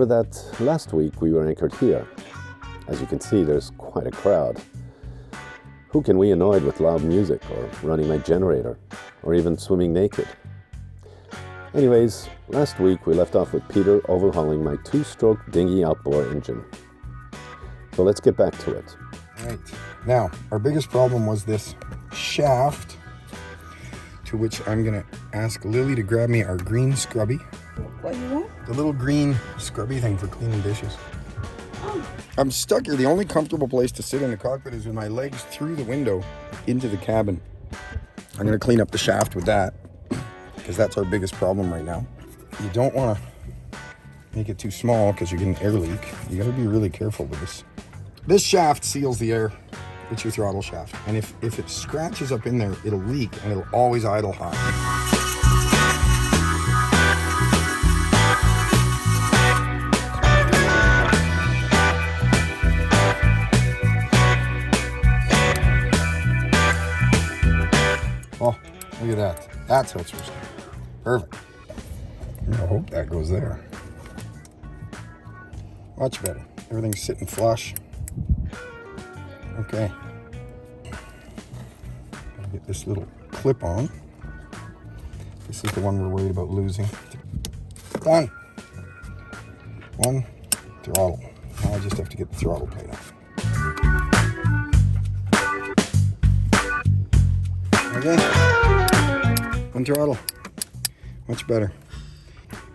remember that last week we were anchored here. As you can see, there's quite a crowd. Who can we annoy with loud music, or running my generator, or even swimming naked? Anyways, last week we left off with Peter overhauling my 2-stroke dinghy outboard engine. So let's get back to it. All right, now our biggest problem was this shaft, to which I'm gonna ask Lily to grab me our green scrubby. What you want? The little green scrubby thing for cleaning dishes. I'm stuck here. The only comfortable place to sit in the cockpit is with my legs through the window into the cabin. I'm gonna clean up the shaft with that, because that's our biggest problem right now. You don't want to make it too small because you get an air leak. You got to be really careful with this. This shaft seals the air. It's your throttle shaft. And if it scratches up in there, it'll leak and it'll always idle high. Oh, look at that. That's how it's supposed to be. Perfect. I hope that goes there. Much better. Everything's sitting flush. Okay. I'll get this little clip on. This is the one we're worried about losing. Done. One throttle. Now I just have to get the throttle plate off. Okay. One throttle. Much better.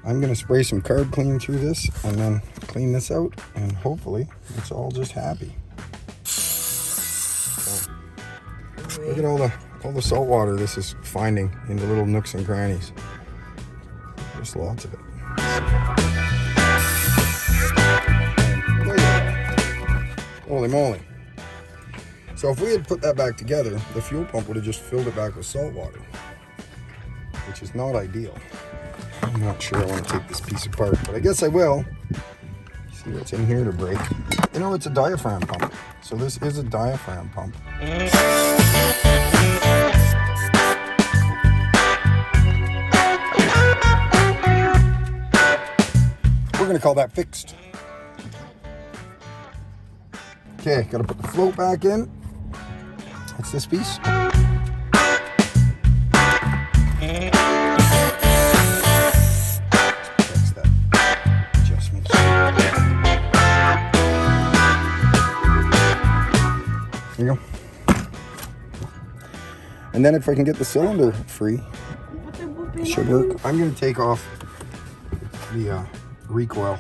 I'm going to spray some carb clean through this and then clean this out, and hopefully it's all just happy. So, look at all the salt water this is finding in the little nooks and crannies. There's lots of it. Holy moly. So if we had put that back together, the fuel pump would have just filled it back with salt water, which is not ideal. I'm not sure I want to take this piece apart, but I guess I will. See what's in here to break. You know, it's a diaphragm pump. So this is a diaphragm pump. We're going to call that fixed. Okay, got to put the float back in. What's this piece? There you go. And then if I can get the cylinder free, it should work. I'm going to take off the recoil,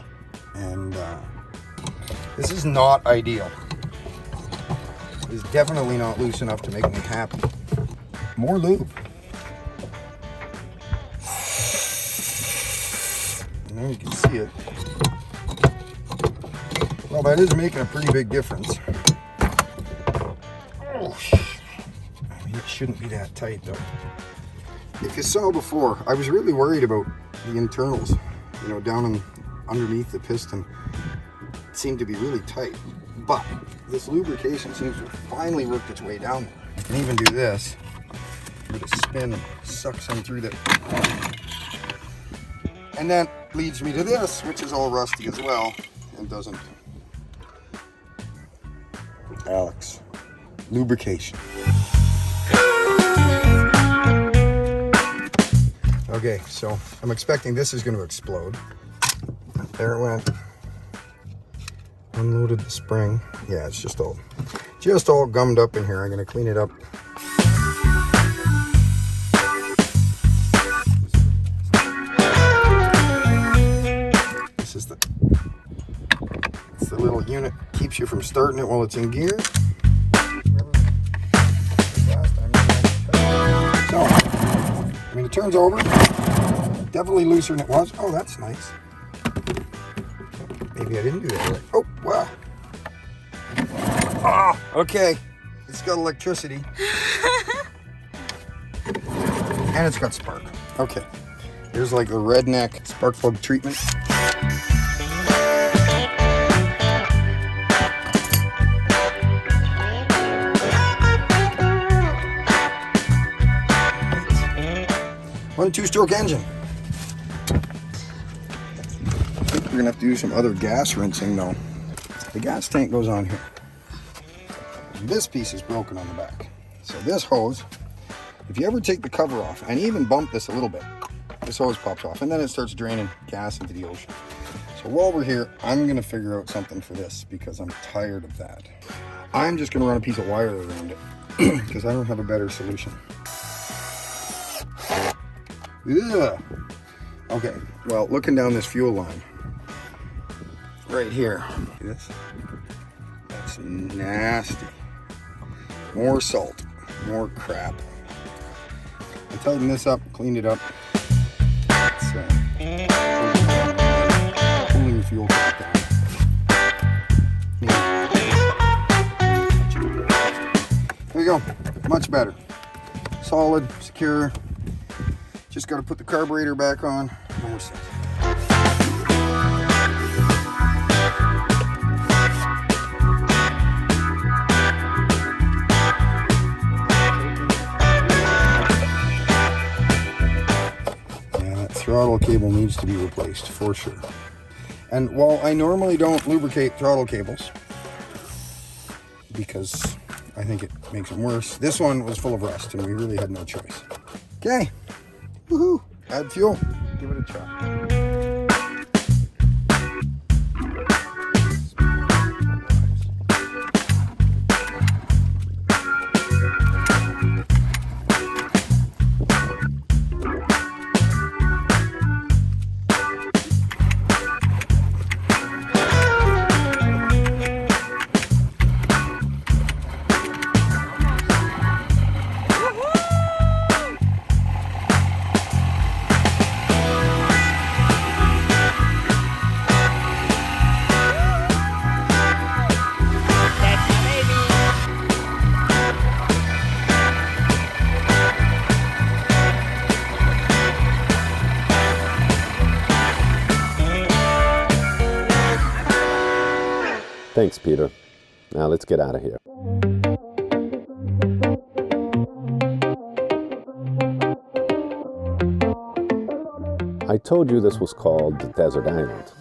and this is not ideal. It is definitely not loose enough to make me happy. More lube. And now you can see it. Well, that is making a pretty big difference. I mean, it shouldn't be that tight though. If you saw before, I was really worried about the internals, you know, down and underneath the piston. It seemed to be really tight, but this lubrication seems to have finally worked its way down there. I can even do this. Let it spin and suck some through there. And that leads me to this, which is all rusty as well and doesn't. Alex. Lubrication. Okay, so I'm expecting this is going to explode. There it went. Unloaded the spring. Yeah, it's just all gummed up in here. I'm going to clean it up. This is it's the little unit, keeps you from starting it while it's in gear. So, I mean, it turns over. Definitely looser than it was. Oh, that's nice. Maybe I didn't do that right. Oh, wow. Ah, okay. It's got electricity. And it's got spark. Okay. Here's like the redneck spark plug treatment. One 2-stroke engine. We're gonna have to do some other gas rinsing though. The gas tank goes on here. This piece is broken on the back. So this hose, if you ever take the cover off and even bump this a little bit, this hose pops off and then it starts draining gas into the ocean. So while we're here, I'm gonna figure out something for this because I'm tired of that. I'm just gonna run a piece of wire around it because I don't have a better solution. Ugh. Okay, well, looking down this fuel line, right here, see this? That's nasty. More salt, more crap. I tightened this up, cleaned it up. It's pulling the fuel tank down. There you go, much better. Solid, secure. Just got to put the carburetor back on and we're set. Yeah, that throttle cable needs to be replaced for sure. And while I normally don't lubricate throttle cables because I think it makes them worse, this one was full of rust and we really had no choice. Okay. Woohoo! Add fuel. Give it a try. Thanks, Peter. Now let's get out of here. I told you this was called the Desert Island.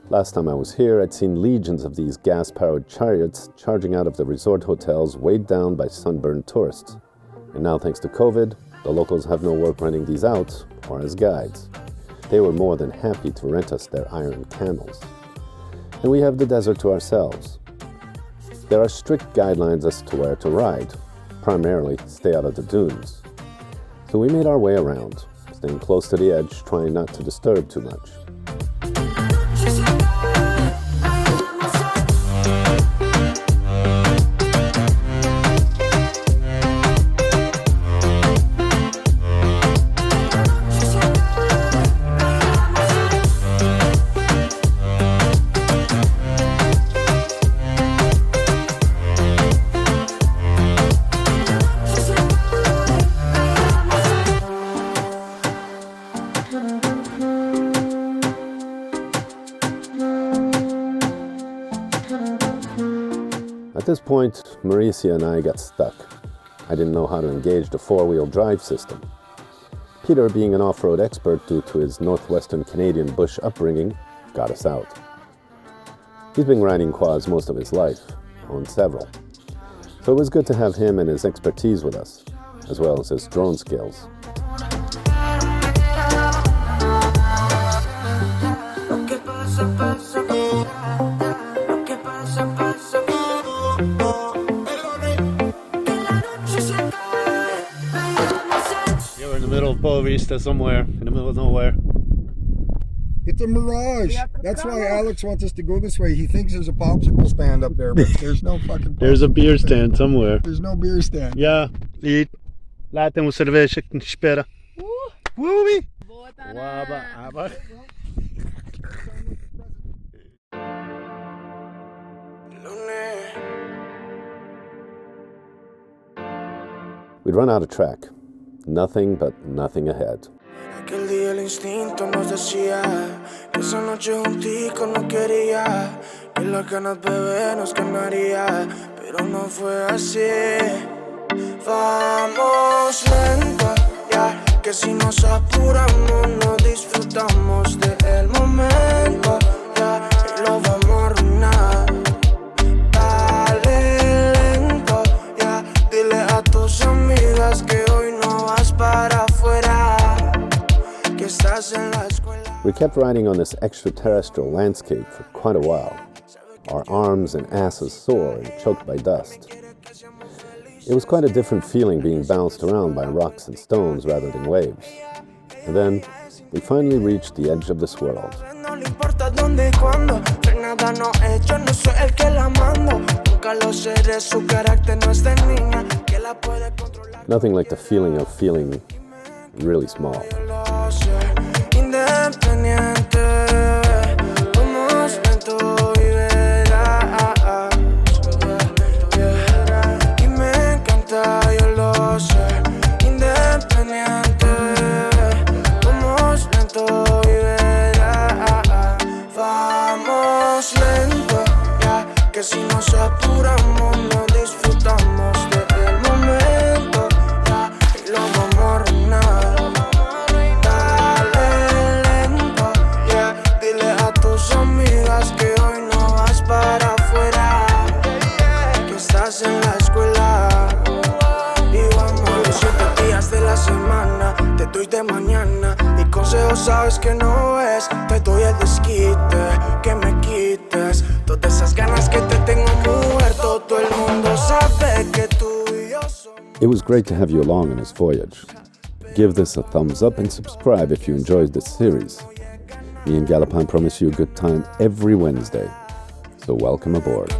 Last time I was here, I'd seen legions of these gas-powered chariots charging out of the resort hotels weighed down by sunburned tourists. And now, thanks to COVID, the locals have no work renting these out or as guides. They were more than happy to rent us their iron camels. And we have the desert to ourselves. There are strict guidelines as to where to ride, primarily stay out of the dunes. So we made our way around, staying close to the edge, trying not to disturb too much. At this point, Mauricia and I got stuck. I didn't know how to engage the four-wheel drive system. Peter, being an off-road expert due to his northwestern Canadian bush upbringing, got us out. He's been riding quads most of his life, owned several. So it was good to have him and his expertise with us, as well as his drone skills. Yeah, we're in the middle of Boa Vista somewhere, in the middle of nowhere. It's a mirage. That's why Alex wants us to go this way. He thinks there's a popsicle stand up there, but there's no fucking popsicle There's a beer stand somewhere. There's no beer stand. Yeah, e lá tem uma cerveja que nos espera. Ui! Uaba, aba. We'd run out of track. Nothing but nothing ahead. Aquel día el instinto nos decía que esa noche juntico no quería, que las ganas bebé nos ganaría, pero no fue así. Vamos lento, ya que si nos apuramos no disfrutamos del momento, ya y lo vamos a arruinar. Dale lento, ya dile a tus amigas que hoy no vas para afuera. We kept riding on this extraterrestrial landscape for quite a while, our arms and asses sore and choked by dust. It was quite a different feeling being bounced around by rocks and stones rather than waves. And then we finally reached the edge of this world. Nothing like the feeling of feeling really small. Independiente, vamos lento y verás. Y me encanta, yo lo sé. Independiente, vamos lento y verás. Vamos lento, ya que si nos apuramos no disfrutamos del momento, ya y lo vamos a arruinar. Que hoy no vas para afuera, que estás en la escuela y vamos los 7 días de la semana, te doy de mañana y consejos sabes que no es, te doy el desquite, que me quites todas esas ganas que te tengo mujer, todo el mundo sabe que tú y yo somos. It was great to have you along on this voyage. Give this a thumbs up and subscribe if you enjoyed this series. Me and Galopin promise you a good time every Wednesday. So welcome aboard.